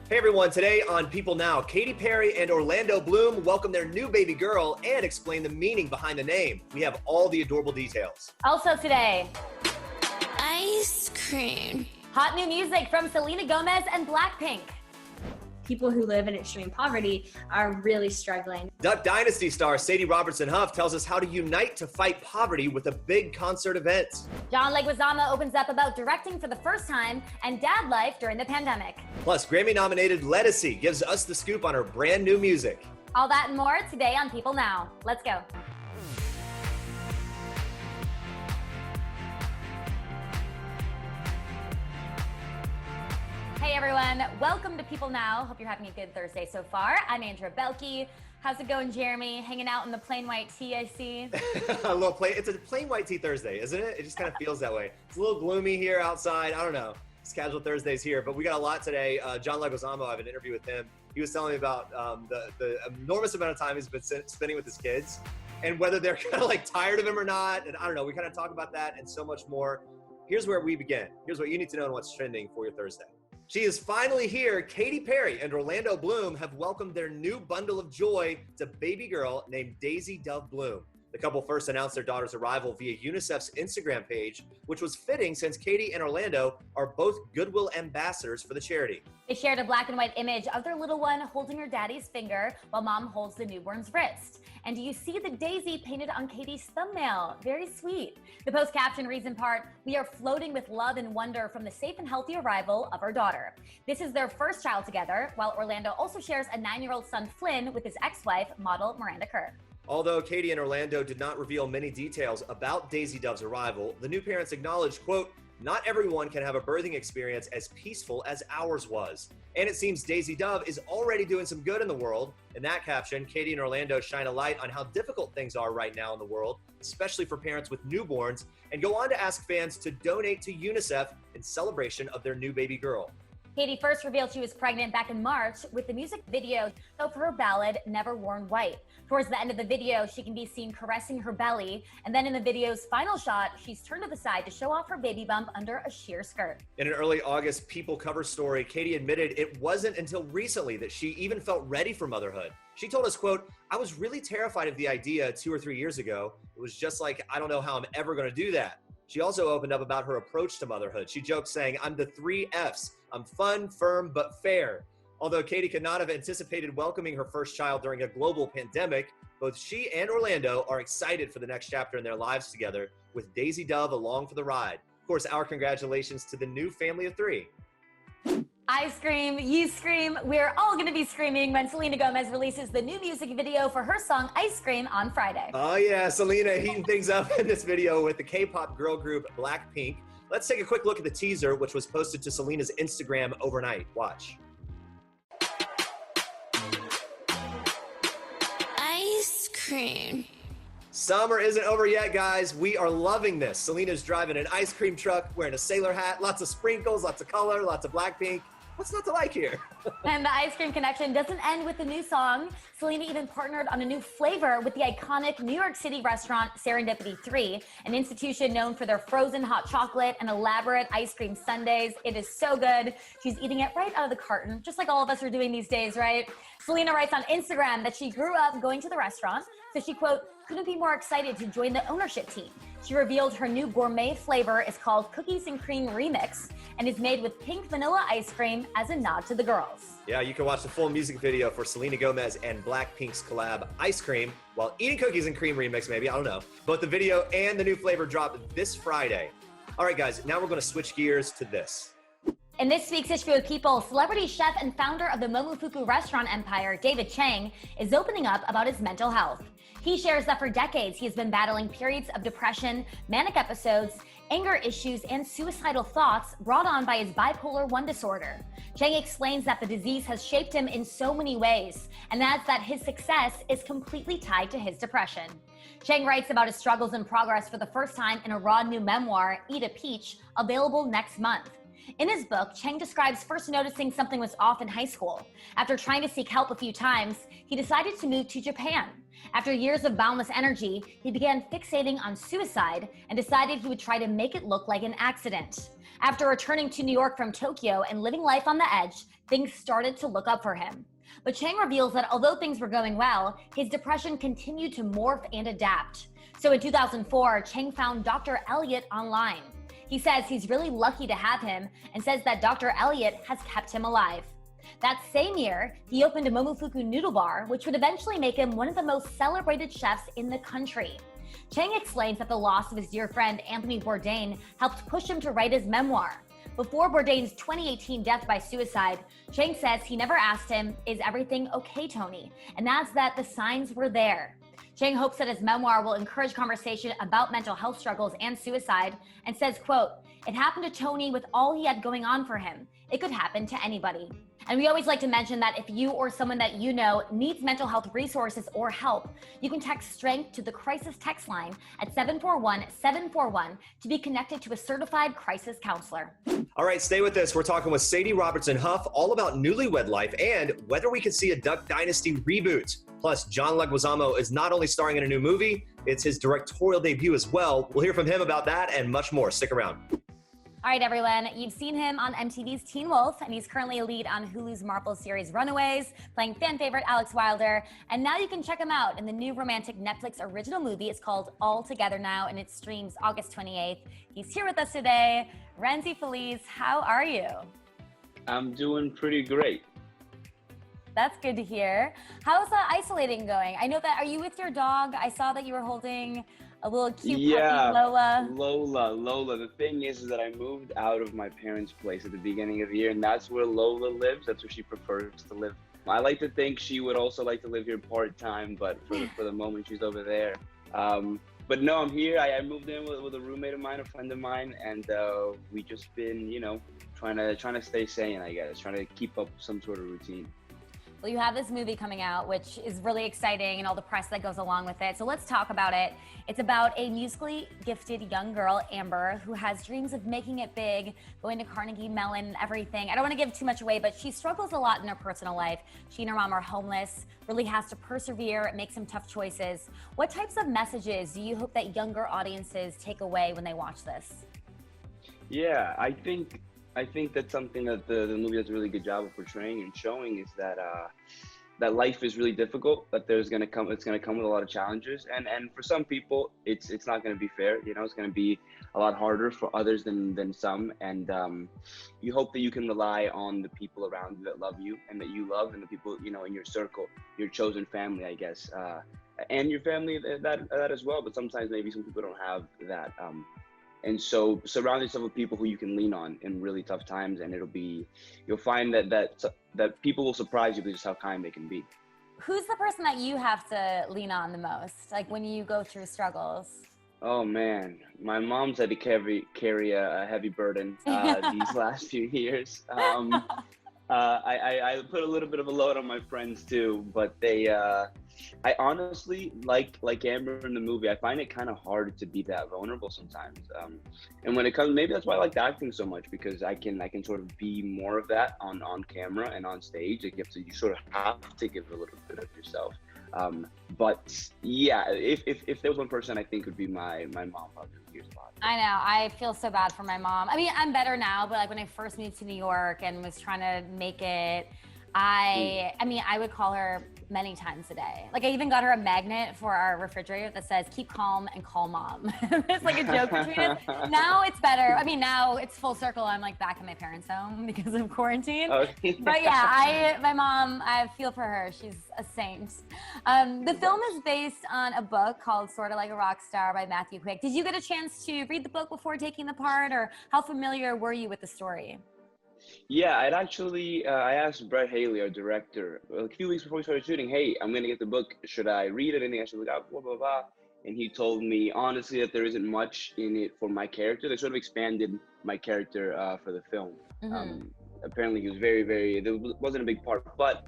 Hey everyone, today on People Now, Katy Perry and Orlando Bloom welcome their new baby girl and explain the meaning behind the name. We have all the adorable details. Also today, ice cream. Hot new music from Selena Gomez and Blackpink. People who live in extreme poverty are really struggling. Duck Dynasty star Sadie Robertson Huff tells us how to unite to fight poverty with a big concert event. John Leguizamo opens up about directing for the first time and dad life during the pandemic. Plus, Grammy-nominated Lettucey gives us the scoop on her brand new music. All that and more today on People Now. Let's go. Hey everyone, welcome to People Now. Hope you're having a good Thursday so far. I'm Andrea Boehlke. How's it going, Jeremy? Hanging out in the plain white tee, I see. It's a plain white tee Thursday, isn't it? It just kind of feels that way. It's a little gloomy here outside. I don't know. It's casual Thursdays here, but we got a lot today. John Leguizamo, I have an interview with him. He was telling me about the enormous amount of time he's been spending with his kids and whether they're kind of like tired of him or not. And I don't know, we kind of talk about that and so much more. Here's where we begin. Here's what you need to know and what's trending for your Thursday. She is finally here. Katy Perry and Orlando Bloom have welcomed their new bundle of joy to baby girl named Daisy Dove Bloom. The couple first announced their daughter's arrival via UNICEF's Instagram page, which was fitting since Katy and Orlando are both Goodwill ambassadors for the charity. They shared a black and white image of their little one holding her daddy's finger while mom holds the newborn's wrist. And do you see the daisy painted on Katy's thumbnail? Very sweet. The post caption reads in part, "We are floating with love and wonder from the safe and healthy arrival of our daughter." This is their first child together, while Orlando also shares a 9-year-old son, Flynn, with his ex-wife, model Miranda Kerr. Although Katy and Orlando did not reveal many details about Daisy Dove's arrival, the new parents acknowledged, quote, "Not everyone can have a birthing experience as peaceful as ours was." And it seems Daisy Dove is already doing some good in the world. In that caption, Katy and Orlando shine a light on how difficult things are right now in the world, especially for parents with newborns, and go on to ask fans to donate to UNICEF in celebration of their new baby girl. Katy first revealed she was pregnant back in March with the music video for her ballad, Never Worn White. Towards the end of the video, she can be seen caressing her belly, and then in the video's final shot, she's turned to the side to show off her baby bump under a sheer skirt. In an early August People cover story, Katy admitted it wasn't until recently that she even felt ready for motherhood. She told us, quote, "I was really terrified of the idea 2 or 3 years ago. It was just like, I don't know how I'm ever going to do that." She also opened up about her approach to motherhood. She joked saying, "I'm the 3 Fs. I'm fun, firm, but fair." Although Katy could not have anticipated welcoming her first child during a global pandemic, both she and Orlando are excited for the next chapter in their lives together, with Daisy Dove along for the ride. Of course, our congratulations to the new family of 3. I scream, you scream, we're all gonna be screaming when Selena Gomez releases the new music video for her song Ice Cream on Friday. Oh yeah, Selena heating things up in this video with the K-pop girl group Blackpink. Let's take a quick look at the teaser, which was posted to Selena's Instagram overnight. Watch. Ice cream. Summer isn't over yet, guys. We are loving this. Selena's driving an ice cream truck, wearing a sailor hat, lots of sprinkles, lots of color, lots of Blackpink. What's not to like here? And the ice cream connection doesn't end with the new song. Selena even partnered on a new flavor with the iconic New York City restaurant Serendipity 3, an institution known for their frozen hot chocolate and elaborate ice cream sundaes. It is so good. She's eating it right out of the carton, just like all of us are doing these days, right? Selena writes on Instagram that she grew up going to the restaurant, so she, quote, "couldn't be more excited to join the ownership team." She revealed her new gourmet flavor is called Cookies and Cream Remix and is made with pink vanilla ice cream as a nod to the girls. Yeah, you can watch the full music video for Selena Gomez and Blackpink's collab Ice Cream while eating Cookies and Cream Remix, maybe, I don't know. Both the video and the new flavor drop this Friday. All right, guys, now we're gonna switch gears to this. In this week's issue of People, celebrity chef and founder of the Momofuku restaurant empire, David Chang, is opening up about his mental health. He shares that for decades he has been battling periods of depression, manic episodes, anger issues, and suicidal thoughts brought on by his bipolar 1 disorder. Chang explains that the disease has shaped him in so many ways, and adds that his success is completely tied to his depression. Chang writes about his struggles and progress for the first time in a raw new memoir, Eat a Peach, available next month. In his book, Chang describes first noticing something was off in high school. After trying to seek help a few times, he decided to move to Japan. After years of boundless energy, he began fixating on suicide and decided he would try to make it look like an accident. After returning to New York from Tokyo and living life on the edge, things started to look up for him. But Chang reveals that although things were going well, his depression continued to morph and adapt. So in 2004, Chang found Dr. Elliot online. He says he's really lucky to have him and says that Dr. Elliot has kept him alive. That same year, he opened a Momofuku noodle bar, which would eventually make him one of the most celebrated chefs in the country. Chang explains that the loss of his dear friend Anthony Bourdain helped push him to write his memoir. Before Bourdain's 2018 death by suicide, Chang says he never asked him, "Is everything okay, Tony?" and adds that the signs were there. Chang hopes that his memoir will encourage conversation about mental health struggles and suicide, and says, quote, "It happened to Tony with all he had going on for him. It could happen to anybody." And we always like to mention that if you or someone that you know needs mental health resources or help, you can text STRENGTH to the crisis text line at 741-741 to be connected to a certified crisis counselor. All right, stay with us. We're talking with Sadie Robertson Huff all about newlywed life and whether we could see a Duck Dynasty reboot. Plus, John Leguizamo is not only starring in a new movie, it's his directorial debut as well. We'll hear from him about that and much more. Stick around. All right, everyone, you've seen him on MTV's Teen Wolf, and he's currently a lead on Hulu's Marvel series Runaways, playing fan favorite Alex Wilder. And now you can check him out in the new romantic Netflix original movie. It's called All Together Now, and it streams August 28th. He's here with us today. Renzi Feliz, how are you? I'm doing pretty great. That's good to hear. How's isolating going? I know that, are you with your dog? I saw that you were holding a little cute puppy, Lola. Lola. The thing is that I moved out of my parents' place at the beginning of the year, and that's where Lola lives. That's where she prefers to live. I like to think she would also like to live here part-time, but for the moment, she's over there. But no, I'm here. I moved in with a roommate of mine, a friend of mine, and we just been, trying to stay sane, I guess, trying to keep up some sort of routine. Well, you have this movie coming out, which is really exciting, and all the press that goes along with it. So let's talk about it. It's about a musically gifted young girl, Amber, who has dreams of making it big, going to Carnegie Mellon and everything. I don't want to give too much away, but she struggles a lot in her personal life. She and her mom are homeless, really has to persevere, make some tough choices. What types of messages do you hope that younger audiences take away when they watch this? Yeah, I think that's something that the movie does a really good job of portraying and showing is that that life is really difficult, that it's gonna come with a lot of challenges, and for some people it's not gonna be fair. It's gonna be a lot harder for others than some, and you hope that you can rely on the people around you that love you and that you love, and the people in your circle, your chosen family, I guess, and your family that as well. But sometimes maybe some people don't have that. And so surround yourself with people who you can lean on in really tough times, and you'll find that people will surprise you with just how kind they can be. Who's the person that you have to lean on the most, like when you go through struggles? Oh man, my mom's had to carry a heavy burden these last few years. I put a little bit of a load on my friends too, but I honestly, like Amber in the movie, I find it kind of hard to be that vulnerable sometimes. And when it comes, maybe that's why I like acting so much, because I can sort of be more of that on camera and on stage. You sort of have to give a little bit of yourself. But yeah, if there was one person I think would be my mom, probably hears a lot. I know, I feel so bad for my mom. I mean, I'm better now, but like when I first moved to New York and was trying to make it, I would call her many times a day. Like I even got her a magnet for our refrigerator that says, "Keep calm and call mom." It's like a joke between us. Now it's better. I mean, now it's full circle. I'm like back in my parents' home because of quarantine. Okay. But yeah, my mom, I feel for her. She's a saint. The film is based on a book called Sorta Like a Rock Star by Matthew Quick. Did you get a chance to read the book before taking the part, or how familiar were you with the story? Yeah, I asked Brett Haley, our director, a few weeks before we started shooting, "Hey, I'm going to get the book. Should I read it? Anything I should look out for, blah, blah, blah." And he told me, honestly, that there isn't much in it for my character. They sort of expanded my character for the film. Mm-hmm. Apparently, he was there wasn't a big part. But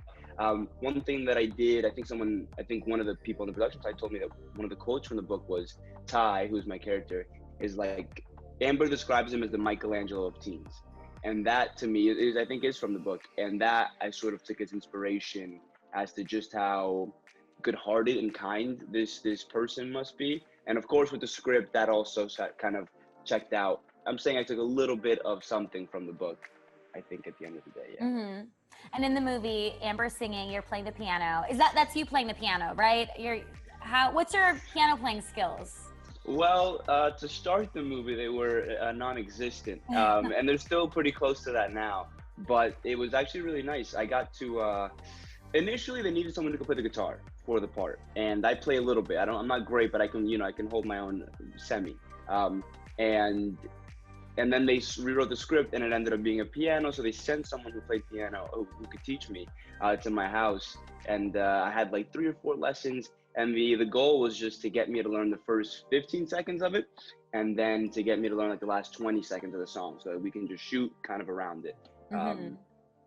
one thing that I did, I think one of the people on the production side told me that one of the quotes from the book was, Ty, who's my character, is like, Amber describes him as the Michelangelo of teens. And that to me is from the book. And that I sort of took as inspiration as to just how, good-hearted and kind this person must be. And of course, with the script, that also kind of checked out. I'm saying I took a little bit of something from the book, I think, at the end of the day. Yeah. Mm-hmm. And in the movie, Amber's singing, you're playing the piano. That's you playing the piano, right? What's your piano playing skills? Well, to start the movie, they were non-existent, and they're still pretty close to that now. But it was actually really nice. I got to. Initially, they needed someone who could play the guitar for the part, and I play a little bit. I'm not great, but I can hold my own semi. And then they rewrote the script, and it ended up being a piano. So they sent someone who played piano, who could teach me, to my house. And I had like 3 or 4 lessons. And the goal was just to get me to learn the first 15 seconds of it, and then to get me to learn like the last 20 seconds of the song, so that we can just shoot kind of around it. Mm-hmm.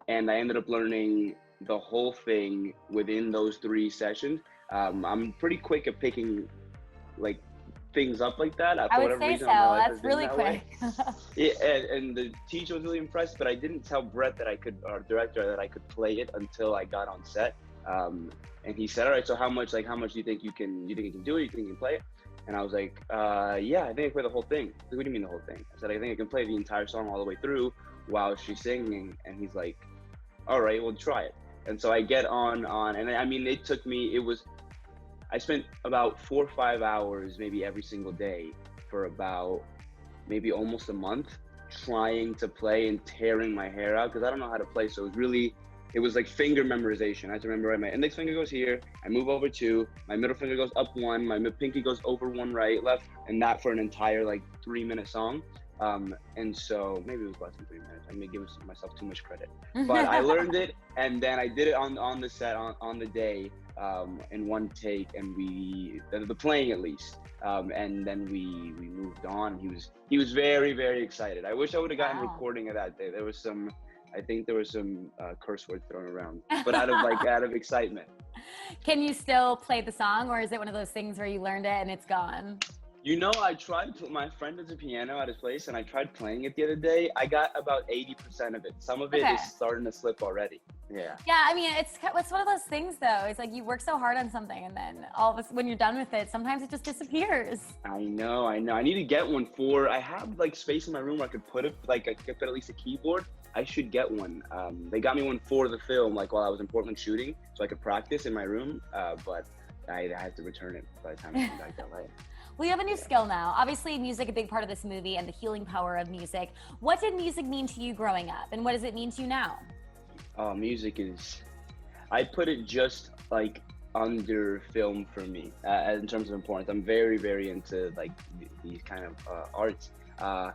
And I ended up learning the whole thing within those 3 sessions. I'm pretty quick at picking like things up like that. I would say so. That's really quick. Yeah, and the teacher was really impressed, but I didn't tell Brett our director, that I could play it until I got on set. And he said, all right, so how much do you think you can do it? You think you can play it? And I was like, yeah, I think I can play the whole thing. Like, what do you mean the whole thing? I said, I think I can play the entire song all the way through while she's singing. And he's like, all right, well, try it. And so I get on, and I mean, I spent about 4 or 5 hours, maybe every single day for about maybe almost a month, trying to play and tearing my hair out, because I don't know how to play. So it was like finger memorization. I had to remember, right, my index finger goes here, I move over 2, my middle finger goes up 1, my pinky goes over 1, right, left, and that for an entire like 3-minute song. And so maybe it was less than 3 minutes. I may give myself too much credit, but I learned it, and then I did it on the set on the day, in one take, and the playing at least, and then we moved on. He was very, very excited. I wish I would have gotten recording of that day. I think there was some curse words thrown around, but out of excitement. Can you still play the song, or is it one of those things where you learned it and it's gone? I tried. My friend has a piano at his place, and I tried playing it the other day. I got about 80% of it. Some of it is starting to slip already. Yeah. Yeah, I mean, it's one of those things, though. It's like you work so hard on something, and then when you're done with it, sometimes it just disappears. I know. I need to get one I have like space in my room where I could put it, like I could put at least a keyboard. I should get one. They got me one for the film, like while I was in Portland shooting, so I could practice in my room. But I had to return it by the time I came back to LA. Well, you have a new skill now. Obviously, music, a big part of this movie, and the healing power of music. What did music mean to you growing up, and what does it mean to you now? Oh, music I put it just like under film for me, in terms of importance. I'm very, very into like these kind of arts. I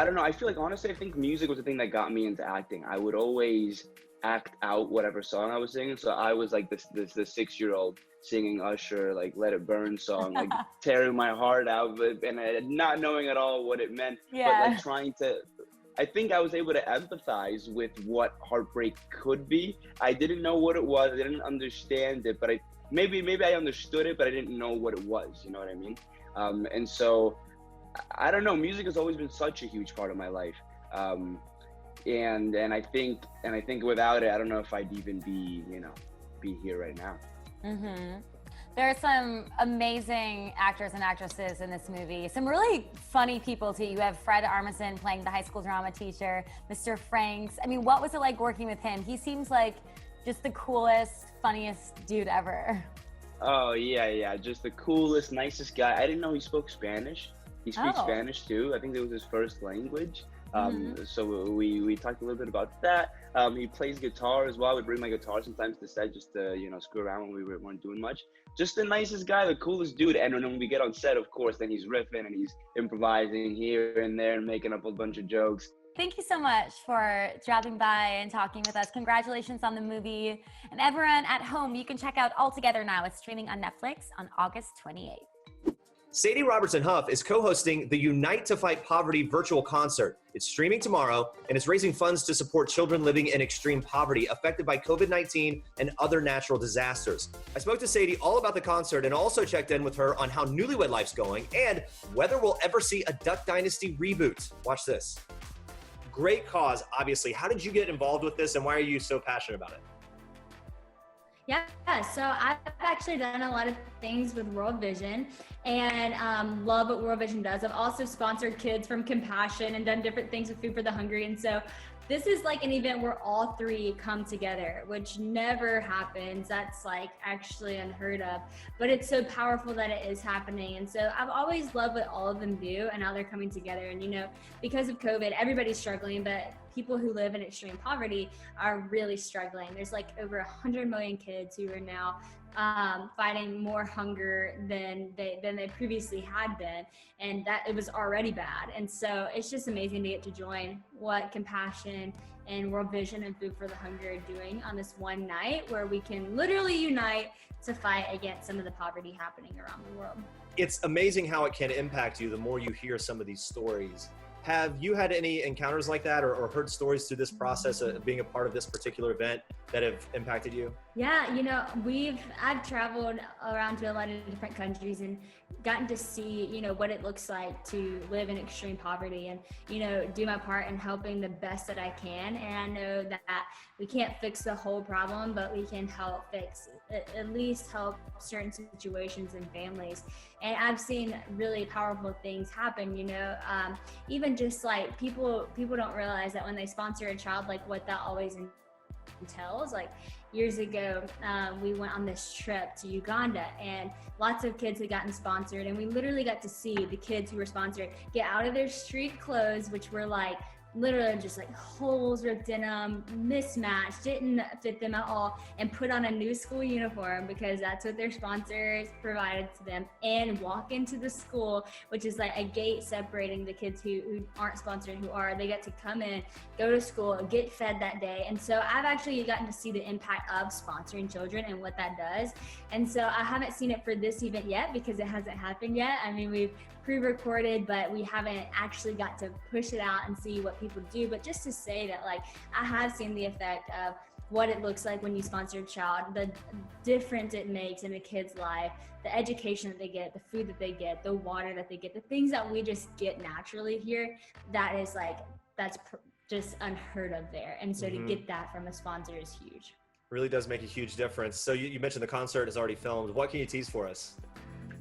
don't know. I feel like, honestly, I think music was the thing that got me into acting. I would always act out whatever song I was singing. So I was like the 6-year-old singing Usher, like Let It Burn song, like tearing my heart out, and not knowing at all what it meant, but like I think I was able to empathize with what heartbreak could be. I didn't know what it was. I didn't understand it, but maybe I understood it, but I didn't know what it was. You know what I mean? And so I don't know. Music has always been such a huge part of my life, and I think without it, I don't know if I'd even be here right now. Mm-hmm. There are some amazing actors and actresses in this movie. Some really funny people too. You have Fred Armisen playing the high school drama teacher, Mr. Franks. I mean, what was it like working with him? He seems like just the coolest, funniest dude ever. Oh yeah, just the coolest, nicest guy. I didn't know he spoke Spanish. He speaks Spanish too. I think it was his first language. So we talked a little bit about that. He plays guitar as well. I would bring my guitar sometimes to set just to screw around when we weren't doing much. Just the nicest guy, the coolest dude. And when we get on set, of course, then he's riffing and he's improvising here and there and making up a bunch of jokes. Thank you so much for dropping by and talking with us. Congratulations on the movie. And everyone at home, you can check out All Together now. It's streaming on Netflix on August 28th. Sadie Robertson Huff is co-hosting the Unite to Fight Poverty virtual concert. It's streaming tomorrow, and it's raising funds to support children living in extreme poverty affected by COVID-19 and other natural disasters. I spoke to Sadie all about the concert and also checked in with her on how Newlywed Life's going and whether we'll ever see a Duck Dynasty reboot. Watch this. Great cause, obviously. How did you get involved with this, and why are you so passionate about it? Yeah, so I've actually done a lot of things with World Vision and love what World Vision does. I've also sponsored kids from Compassion and done different things with Food for the Hungry. And so this is like an event where all three come together, which never happens. That's like actually unheard of, but it's so powerful that it is happening. And so I've always loved what all of them do, and now they're coming together. And, you know, because of COVID, everybody's struggling, but people who live in extreme poverty are really struggling. There's like over 100 million kids who are now fighting more hunger than they previously had been, and that it was already bad. And so it's just amazing to get to join what Compassion and World Vision and Food for the Hungry are doing on this one night where we can literally unite to fight against some of the poverty happening around the world. It's amazing how it can impact you the more you hear some of these stories. Have you had any encounters like that or heard stories through this process of being a part of this particular event that have impacted you? Yeah, you know, I've traveled around to a lot of different countries and gotten to see, you know, what it looks like to live in extreme poverty and, you know, do my part in helping the best that I can. And I know that we can't fix the whole problem, but we can help at least help certain situations and families. And I've seen really powerful things happen, you know, even just like people don't realize that when they sponsor a child, like what that always entails. Like years ago, we went on this trip to Uganda and lots of kids had gotten sponsored, and we literally got to see the kids who were sponsored get out of their street clothes, which were like literally just like holes ripped in them, mismatched, didn't fit them at all, and put on a new school uniform because that's what their sponsors provided to them, and walk into the school, which is like a gate separating the kids who aren't sponsored, who are. They get to come in, go to school, get fed that day. And so I've actually gotten to see the impact of sponsoring children and what that does. And so I haven't seen it for this event yet because it hasn't happened yet. I mean, we've pre-recorded, but we haven't actually got to push it out and see what people do. But just to say that, like, I have seen the effect of what it looks like when you sponsor a child, the difference it makes in a kid's life, the education that they get, the food that they get, the water that they get, the things that we just get naturally here, that is like, that's just unheard of there. And so to get that from a sponsor is huge. Really does make a huge difference. So you mentioned the concert is already filmed. What can you tease for us?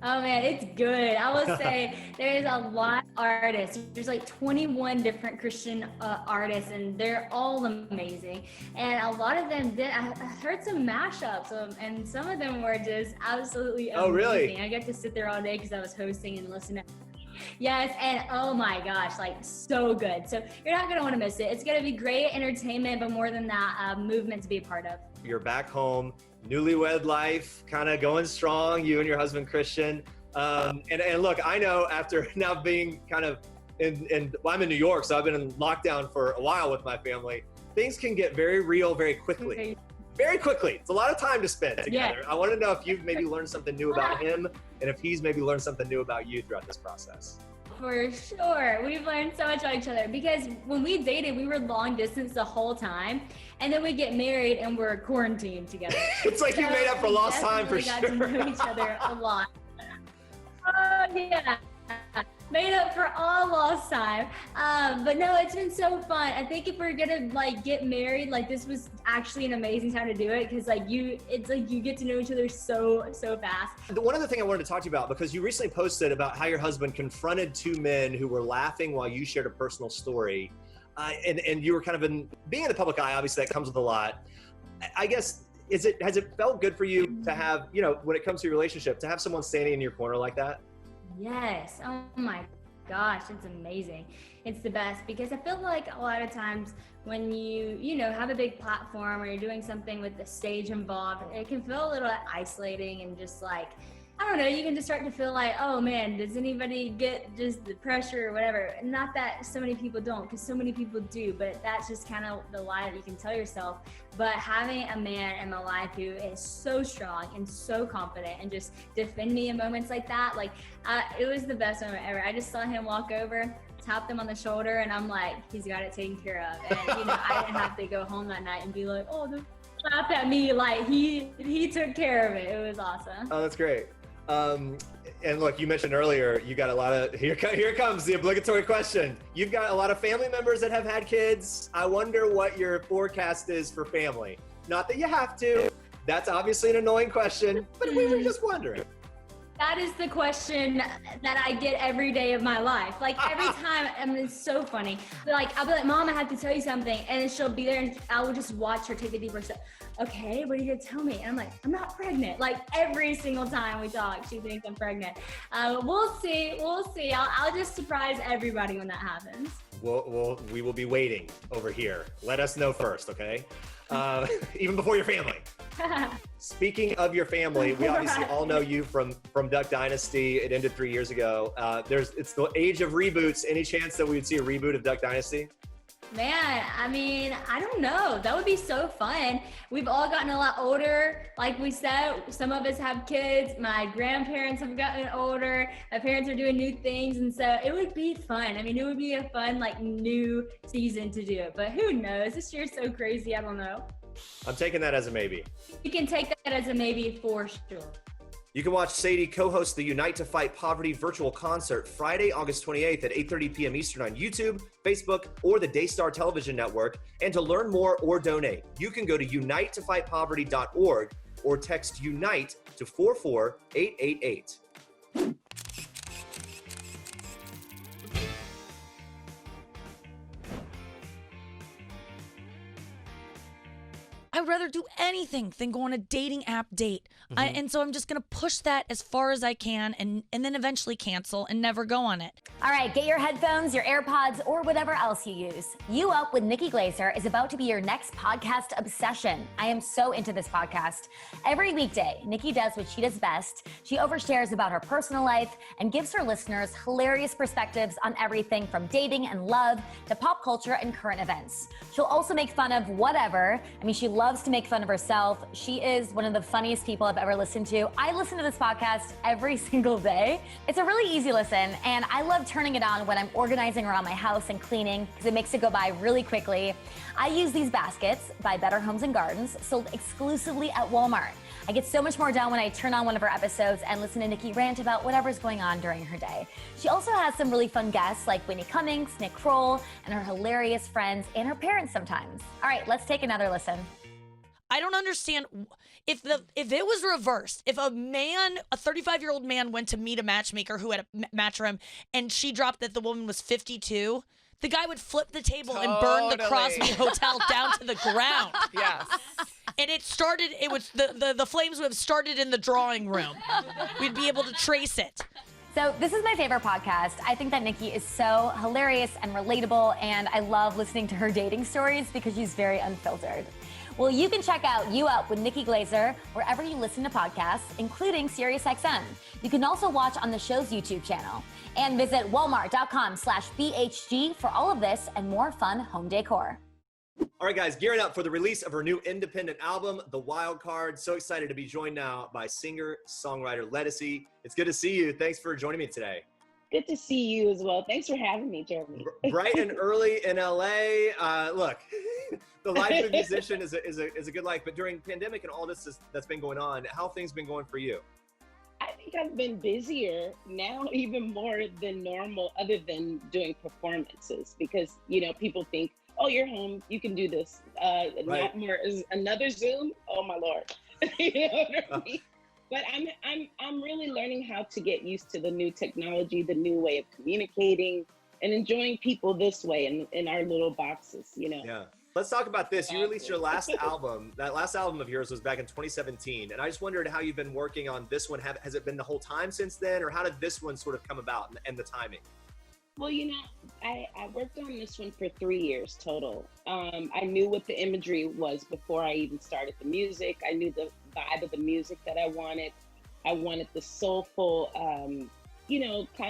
Oh man, it's good. I will say there's a lot of artists. There's like 21 different Christian artists, and they're all amazing. And a lot of them I heard some mashups, and some of them were just absolutely amazing. Oh, really? I got to sit there all day because I was hosting and listening. Yes, and oh my gosh, like so good. So you're not gonna want to miss it. It's gonna be great entertainment, but more than that, movement to be a part of. You're back home, newlywed life, kind of going strong, you and your husband, Christian. And look, I know after now being kind of well, I'm in New York, so I've been in lockdown for a while with my family. Things can get very real very quickly. Okay. Very quickly. It's a lot of time to spend together. Yeah. I want to know if you've maybe learned something new about him and if he's maybe learned something new about you throughout this process. For sure. We've learned so much about each other because when we dated, we were long distance the whole time. And then we get married and we're quarantined together. It's like so you made up for lost time for sure. sure. We got to know each other a lot. Oh, yeah. Made up for all lost time. But no, it's been so fun. I think if we're gonna like get married, like this was actually an amazing time to do it because it's like you get to know each other so fast. One other thing I wanted to talk to you about, because you recently posted about how your husband confronted two men who were laughing while you shared a personal story. And you were kind of being in the public eye, obviously that comes with a lot. I guess, has it felt good for you to have, you know, when it comes to your relationship, to have someone standing in your corner like that? Yes. Oh my gosh, it's amazing. It's the best because I feel like a lot of times when you know, have a big platform or you're doing something with the stage involved, it can feel a little isolating and just like, I don't know, you can just start to feel like, oh man, does anybody get just the pressure or whatever? Not that so many people don't, because so many people do, but that's just kind of the lie that you can tell yourself. But having a man in my life who is so strong and so confident and just defend me in moments like that, like it was the best moment ever. I just saw him walk over, tapped him on the shoulder, and I'm like, he's got it taken care of. And you know, I didn't have to go home that night and be like, oh, don't laugh at me. Like he took care of it. It was awesome. Oh, that's great. And look, you mentioned earlier, you got a lot of, here comes the obligatory question. You've got a lot of family members that have had kids. I wonder what your forecast is for family. Not that you have to, That's obviously an annoying question, but we were just wondering. That is the question that I get every day of my life. Like every time, I mean, it's so funny. Like I'll be like, Mom, I have to tell you something. And then she'll be there and I will just watch her take a deep breath. Okay, what are you gonna tell me? And I'm like, I'm not pregnant. Like every single time we talk, she thinks I'm pregnant. We'll see. I'll just surprise everybody when that happens. We will be waiting over here. Let us know first, okay? Even before your family. Speaking of your family, we obviously all know you from Duck Dynasty. It ended 3 years ago. It's the age of reboots. Any chance that we would see a reboot of Duck Dynasty? Man, I mean, I don't know. That would be so fun. We've all gotten a lot older. Like we said, some of us have kids. My grandparents have gotten older. My parents are doing new things. And so it would be fun. I mean, it would be a fun, like, new season to do it. But who knows? This year's so crazy. I don't know. I'm taking that as a maybe. You can take that as a maybe for sure. You can watch Sadie co-host the Unite to Fight Poverty virtual concert Friday, August 28th at 8:30 p.m. Eastern on YouTube, Facebook, or the Daystar Television Network. And to learn more or donate, you can go to unitetofightpoverty.org or text UNITE to 44888. I'd rather do anything than go on a dating app date. And so I'm just going to push that as far as I can and then eventually cancel and never go on it. All right, get your headphones, your AirPods, or whatever else you use. You Up with Nikki Glaser is about to be your next podcast obsession. I am so into this podcast. Every weekday, Nikki does what she does best. She overshares about her personal life and gives her listeners hilarious perspectives on everything from dating and love to pop culture and current events. She'll also make fun of whatever. I mean, she loves to make fun of herself. She is one of the funniest people I've ever listened to. I listen to this podcast every single day. It's a really easy listen, and I love turning it on when I'm organizing around my house and cleaning because it makes it go by really quickly. I use these baskets by Better Homes and Gardens, sold exclusively at Walmart. I get so much more done when I turn on one of her episodes and listen to Nikki rant about whatever's going on during her day. She also has some really fun guests like Whitney Cummings, Nick Kroll, and her hilarious friends and her parents sometimes. All right, let's take another listen. I don't understand if it was reversed. If a 35-year-old man went to meet a matchmaker who had a match for him and she dropped that the woman was 52, the guy would flip the table and burn the Crosby Hotel down to the ground. Yes. And the flames would have started in the drawing room. We'd be able to trace it. So this is my favorite podcast. I think that Nikki is so hilarious and relatable, and I love listening to her dating stories because she's very unfiltered. Well, you can check out You Up with Nikki Glaser wherever you listen to podcasts, including SiriusXM. You can also watch on the show's YouTube channel. And visit walmart.com/BHG for all of this and more fun home decor. All right, guys, gearing up for the release of her new independent album, The Wild Card. So excited to be joined now by singer-songwriter Lettucey. It's good to see you. Thanks for joining me today. Good to see you as well. Thanks for having me, Jeremy. Bright and early in LA. Look, the life of a musician is a good life, but during pandemic and all this that's been going on, how have things been going for you? I think I've been busier now, even more than normal, other than doing performances, because people think, oh, you're home, you can do this. Right. Not more is another Zoom. Oh my Lord. You know what I mean? But I'm really learning how to get used to the new technology, the new way of communicating, and enjoying people this way in our little boxes, Yeah. Let's talk about this. You released your last album. That last album of yours was back in 2017. And I just wondered how you've been working on this one. Has it been the whole time since then? Or how did this one sort of come about and the timing? Well, I worked on this one for 3 years total. I knew what the imagery was before I even started the music. I knew the vibe of the music that I wanted. I wanted the soulful, kind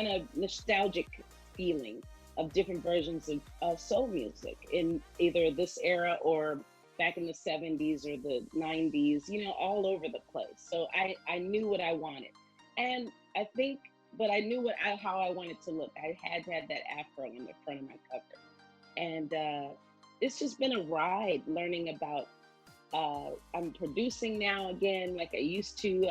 of nostalgic feeling of different versions of soul music in either this era or back in the 70s or the 90s, all over the place. So I knew what I wanted. And I think, but I knew how I wanted to look. I had to have that afro in the front of my cover. And it's just been a ride learning about, I'm producing now again, like I used to.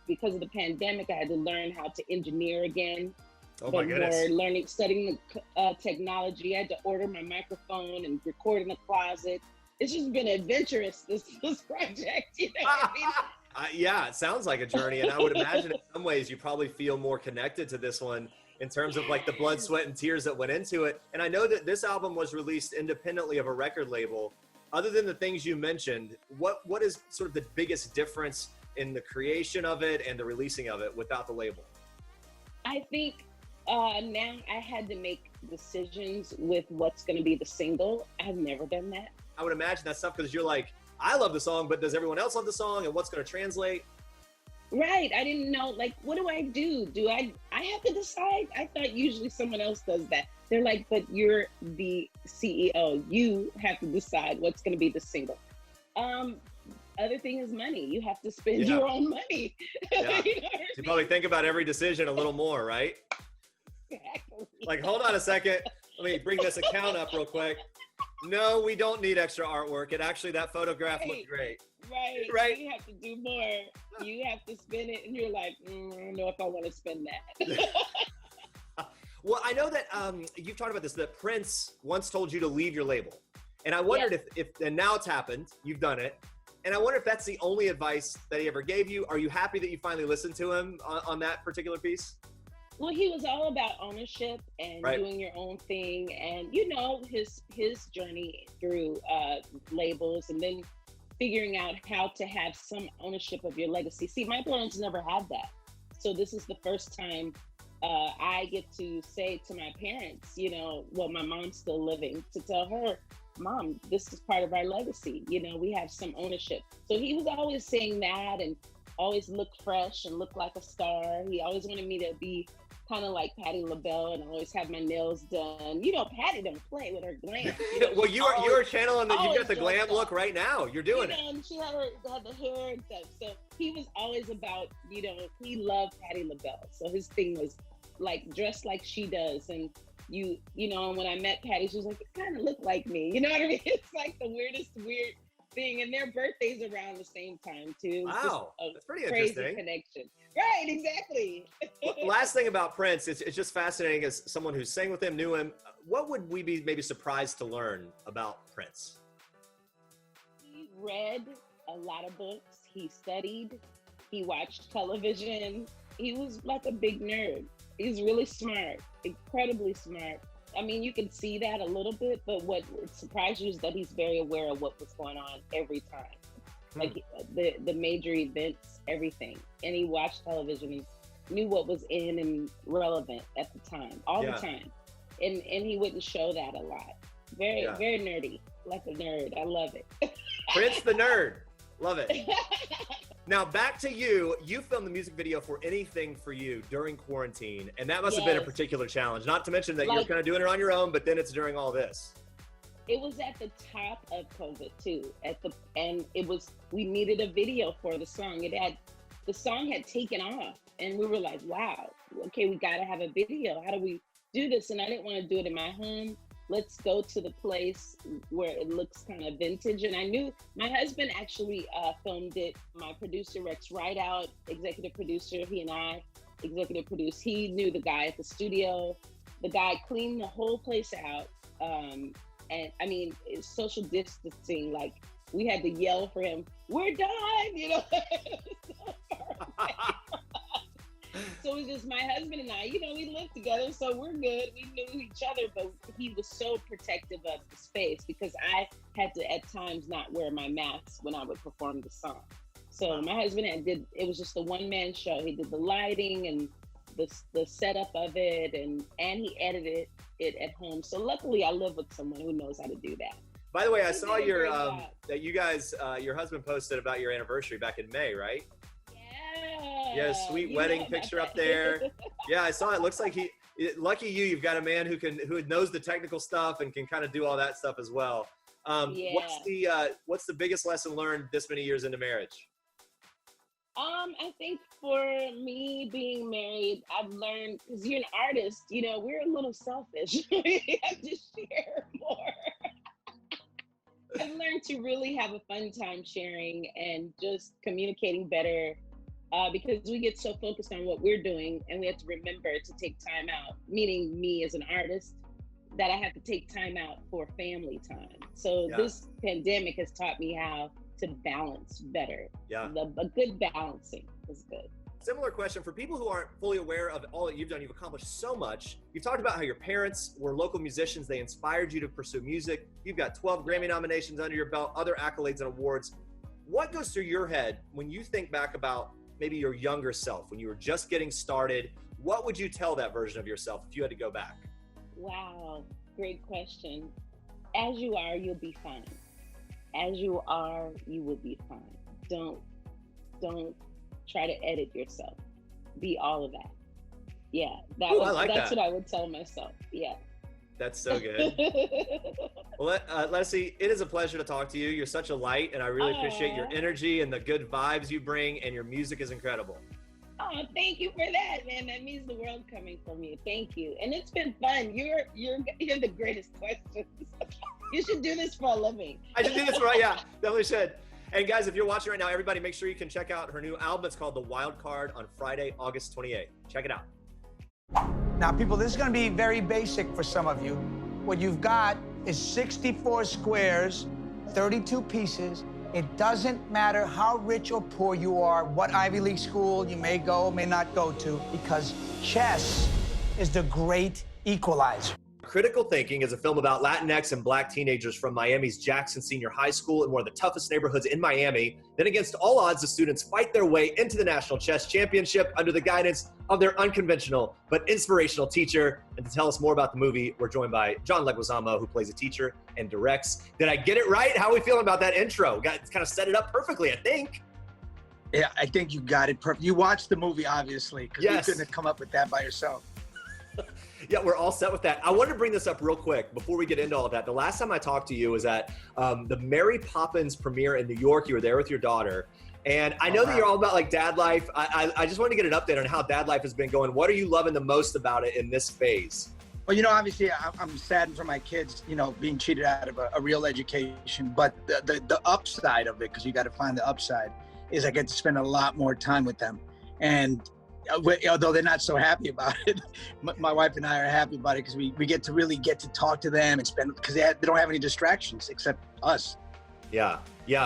Because of the pandemic, I had to learn how to engineer again. Oh my goodness. Studying the technology. I had to order my microphone and record in the closet it's just been adventurous, this project, you know what I mean? Yeah, it sounds like a journey, and I would imagine in some ways you probably feel more connected to this one in terms of like the blood, sweat, and tears that went into it. And I know that this album was released independently of a record label. Other than the things you mentioned, what is sort of the biggest difference in the creation of it and the releasing of it without the label? I think now I had to make decisions with what's going to be the single. I've never done that. I would imagine that's tough because you're like, I love the song, but does everyone else love the song, and what's going to translate? Right. I didn't know, like, what do I do? Do I have to decide? I thought usually someone else does that. They're like, but you're the CEO. You have to decide what's going to be the single. Other thing is money. You have to spend your own money. Yeah. You know You probably think about every decision a little more, right? Exactly. Like, hold on a second. Let me bring this account up real quick. No, we don't need extra artwork. And actually, that photograph looked great. Right. You have to do more. You have to spend it, and you're like, I don't know if I want to spend that. Well, I know that you've talked about this, that Prince once told you to leave your label. And I wondered if and now it's happened, you've done it. And I wonder if that's the only advice that he ever gave you. Are you happy that you finally listened to him on that particular piece? Well, he was all about ownership and doing your own thing. And, you know, his journey through labels and then figuring out how to have some ownership of your legacy. See, my parents never had that. So this is the first time I get to say to my parents, you know, well, my mom's still living, to tell her, Mom, this is part of our legacy. You know, we have some ownership. So he was always saying that and always look fresh and look like a star. He always wanted me to be kind of like Patti LaBelle and always have my nails done. You know, Patti don't play with her glam. You know, well, you're channeling that. You've got the glam look right now. You're doing it. And she had the hair and stuff. So he was always about, you know, he loved Patti LaBelle. So his thing was like dress like she does. And you know, and when I met Patty, she was like, you kind of look like me. You know what I mean? It's like the weirdest weird thing. And their birthdays around the same time too. Wow, that's pretty crazy interesting. Connection. Right, exactly. Well, last thing about Prince, it's just fascinating as someone who sang with him, knew him. What would we be maybe surprised to learn about Prince? He read a lot of books. He studied. He watched television. He was like a big nerd. He's really smart, incredibly smart. I mean, you can see that a little bit, but what surprised you is that he's very aware of what was going on every time. Like the major events, everything. And he watched television. He knew what was in and relevant at the time, all the time. And he wouldn't show that a lot. Very nerdy, like a nerd. I love it. Prince the nerd. Love it. Now, back to you. You filmed the music video for Anything for You during quarantine, and that must have been a particular challenge. Not to mention that you're kind of doing it on your own, but then it's during all this. It was at the top of COVID too. We needed a video for the song. The song had taken off, and we were like, wow, okay, we got to have a video. How do we do this? And I didn't want to do it in my home. Let's go to the place where it looks kind of vintage. And I knew my husband actually filmed it. My producer, Rex Rideout, executive producer, he and I executive produced. He knew the guy at the studio. The guy cleaned the whole place out. And I mean, it's social distancing, like we had to yell for him, we're done, you know? So it was just my husband and I, you know, we lived together, so we're good. We knew each other, but he was so protective of the space because I had to at times not wear my mask when I would perform the song. So my husband it was just a one-man show. He did the lighting and the setup of it, and he edited it at home. So luckily I live with someone who knows how to do that. By the way, I saw that you guys, your husband posted about your anniversary back in May, right? Yeah, sweet wedding picture up there. Yeah, I saw it. Looks like lucky you've got a man who knows the technical stuff and can kind of do all that stuff as well. What's the biggest lesson learned this many years into marriage? I think for me being married, I've learned, because you're an artist, you know, we're a little selfish. We have to share more. I've learned to really have a fun time sharing and just communicating better. Because we get so focused on what we're doing and we have to remember to take time out, meaning me as an artist, that I have to take time out for family time. So this pandemic has taught me how to balance better. Yeah. A good balancing is good. Similar question for people who aren't fully aware of all that you've done. You've accomplished so much. You've talked about how your parents were local musicians. They inspired you to pursue music. You've got 12 Grammy nominations under your belt, other accolades and awards. What goes through your head when you think back about maybe your younger self, when you were just getting started? What would you tell that version of yourself if you had to go back? Wow, great question. As you are, you'll be fine. As you are, you will be fine. Don't try to edit yourself. Be all of that. Yeah, that's what I would tell myself. Yeah. That's so good. Well, Leslie, it is a pleasure to talk to you. You're such a light, and I really appreciate your energy and the good vibes you bring, and your music is incredible. Oh, thank you for that, man. That means the world coming from you. Thank you. And it's been fun. You're the greatest questions. You should do this for a living. I should do this right, yeah, definitely should. And guys, if you're watching right now, everybody make sure you can check out her new album. It's called The Wild Card on Friday, August 28th. Check it out. Now, people, this is going to be very basic for some of you. What you've got is 64 squares, 32 pieces. It doesn't matter how rich or poor you are, what Ivy League school you may go, may not go to, because chess is the great equalizer. Critical Thinking is a film about Latinx and Black teenagers from Miami's Jackson Senior High School in one of the toughest neighborhoods in Miami. Then against all odds, the students fight their way into the National Chess Championship under the guidance of their unconventional but inspirational teacher. And to tell us more about the movie, we're joined by John Leguizamo, who plays a teacher and directs. Did I get it right? How are we feeling about that intro? Got kind of set it up perfectly, I think. Yeah, I think you got it perfect. You watched the movie, obviously, because you couldn't have come up with that by yourself. Yeah, we're all set with that. I wanted to bring this up real quick before we get into all of that. The last time I talked to you was at the Mary Poppins premiere in New York. You were there with your daughter. And I know that you're all about like dad life. I just wanted to get an update on how dad life has been going. What are you loving the most about it in this phase? Well, you know, obviously I'm saddened for my kids, you know, being cheated out of a real education. But the upside of it, because you got to find the upside, is I get to spend a lot more time with them. And although they're not so happy about it, my wife and I are happy about it because we get to talk to them and spend, because they don't have any distractions except us. Yeah,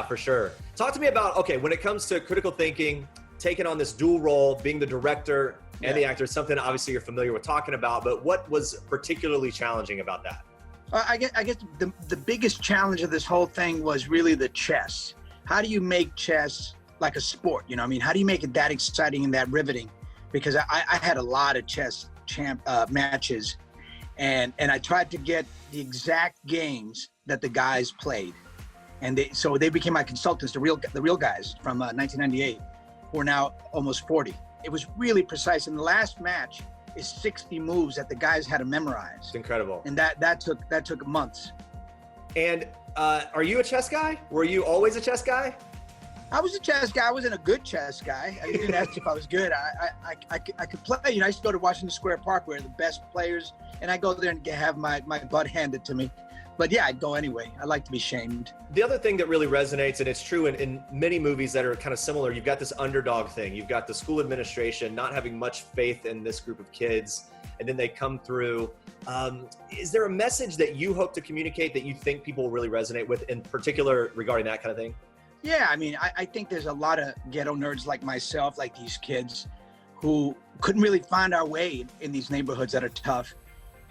for sure. Talk to me about, okay, when it comes to Critical Thinking, taking on this dual role, being the director and the actor, something obviously you're familiar with talking about, but what was particularly challenging about that? I guess the biggest challenge of this whole thing was really the chess. How do you make chess like a sport? You know, I mean, how do you make it that exciting and that riveting? Because I had a lot of chess matches, and I tried to get the exact games that the guys played, and so they became my consultants, the real guys from 1998, who are now almost 40. It was really precise, and the last match is 60 moves that the guys had to memorize. It's incredible, and that took months. And are you a chess guy? Were you always a chess guy? I was a chess guy. I wasn't a good chess guy. You didn't ask if I was good. I could play. You know, I used to go to Washington Square Park where the best players, and I go there and have my butt handed to me. But yeah, I'd go anyway. I like to be shamed. The other thing that really resonates, and it's true in many movies that are kind of similar, you've got this underdog thing. You've got the school administration not having much faith in this group of kids, and then they come through. Is there a message that you hope to communicate that you think people will really resonate with, in particular regarding that kind of thing? Yeah, I mean, I think there's a lot of ghetto nerds like myself, like these kids, who couldn't really find our way in these neighborhoods that are tough.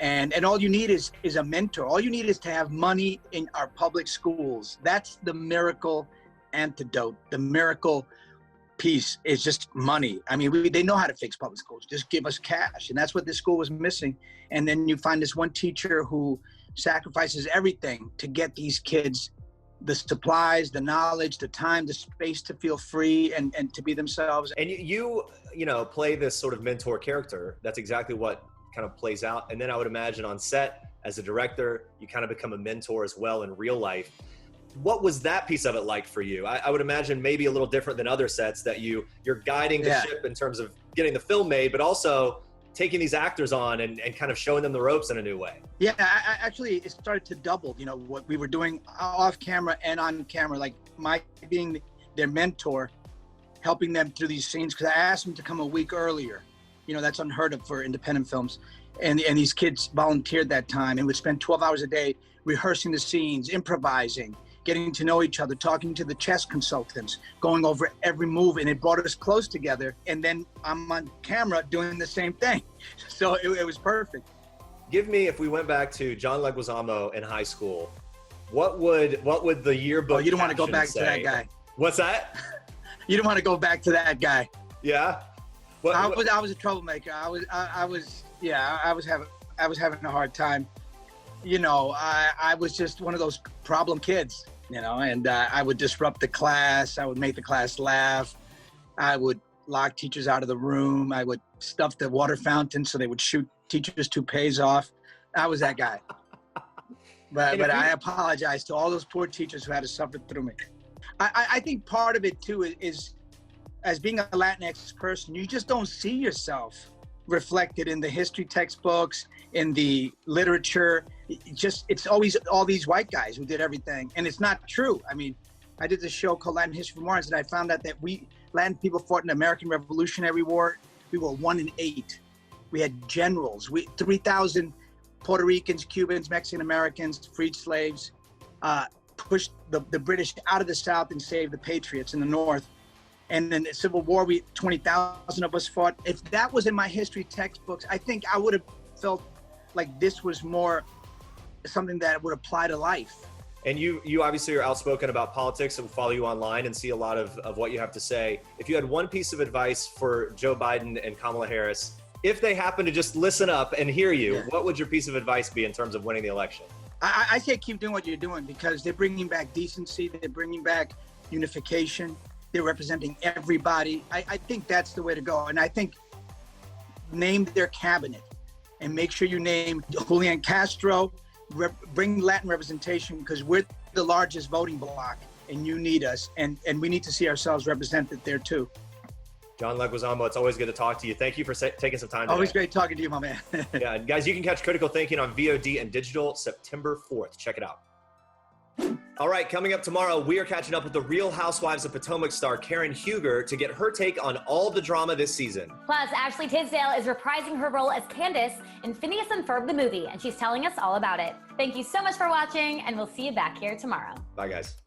And all you need is a mentor. All you need is to have money in our public schools. That's the miracle antidote. The miracle piece is just money. I mean, they know how to fix public schools. Just give us cash. And that's what this school was missing. And then you find this one teacher who sacrifices everything to get these kids the supplies, the knowledge, the time, the space to feel free and to be themselves. And you know, play this sort of mentor character. That's exactly what kind of plays out. And then I would imagine on set as a director, you kind of become a mentor as well in real life. What was that piece of it like for you? I would imagine maybe a little different than other sets, that you're guiding the ship in terms of getting the film made, but also taking these actors on and kind of showing them the ropes in a new way. Yeah, actually, it started to double, you know, what we were doing off camera and on camera, like my being their mentor, helping them through these scenes, because I asked them to come a week earlier. You know, that's unheard of for independent films. And these kids volunteered that time and would spend 12 hours a day rehearsing the scenes, improvising, getting to know each other, talking to the chess consultants, going over every move, and it brought us close together. And then I'm on camera doing the same thing. So it was perfect. Give me, if we went back to John Leguizamo in high school, what would the yearbook? Oh, you don't want to go caption back say? to that guy. What's that? You don't want to go back to that guy. Yeah. I was a troublemaker. I was having a hard time. You know, I was just one of those problem kids, you know, and I would disrupt the class. I would make the class laugh. I would lock teachers out of the room. I would stuff the water fountain so they would shoot teachers' toupees off. I was that guy. But I apologize to all those poor teachers who had to suffer through me. I think part of it too is as being a Latinx person, you just don't see yourself reflected in the history textbooks, in the literature. It's always all these white guys who did everything, and it's not true. I mean, I did this show called Latin History for Morons, and I found out that we Latin people fought in the American Revolutionary War. We were 1 in 8. We had generals. 3,000 Puerto Ricans, Cubans, Mexican Americans, freed slaves, pushed the British out of the South and saved the Patriots in the North. And in the Civil War, 20,000 of us fought. If that was in my history textbooks, I think I would have felt like this was more something that would apply to life. And you obviously are outspoken about politics and follow you online and see a lot of what you have to say. If you had one piece of advice for Joe Biden and Kamala Harris, if they happen to just listen up and hear you, what would your piece of advice be in terms of winning the election? I say keep doing what you're doing, because they're bringing back decency. They're bringing back unification. They're representing everybody. I think that's the way to go. And I think name their cabinet and make sure you name Julian Castro. Bring Latin representation, because we're the largest voting bloc and you need us. And we need to see ourselves represented there too. John Leguizamo, it's always good to talk to you. Thank you for taking some time today. Always great talking to you, my man. Yeah, guys, you can catch Critical Thinking on VOD and digital September 4th. Check it out. All right, coming up tomorrow, we are catching up with the Real Housewives of Potomac star Karen Huger to get her take on all the drama this season. Plus, Ashley Tisdale is reprising her role as Candace in Phineas and Ferb the movie, and she's telling us all about it. Thank you so much for watching, and we'll see you back here tomorrow. Bye, guys.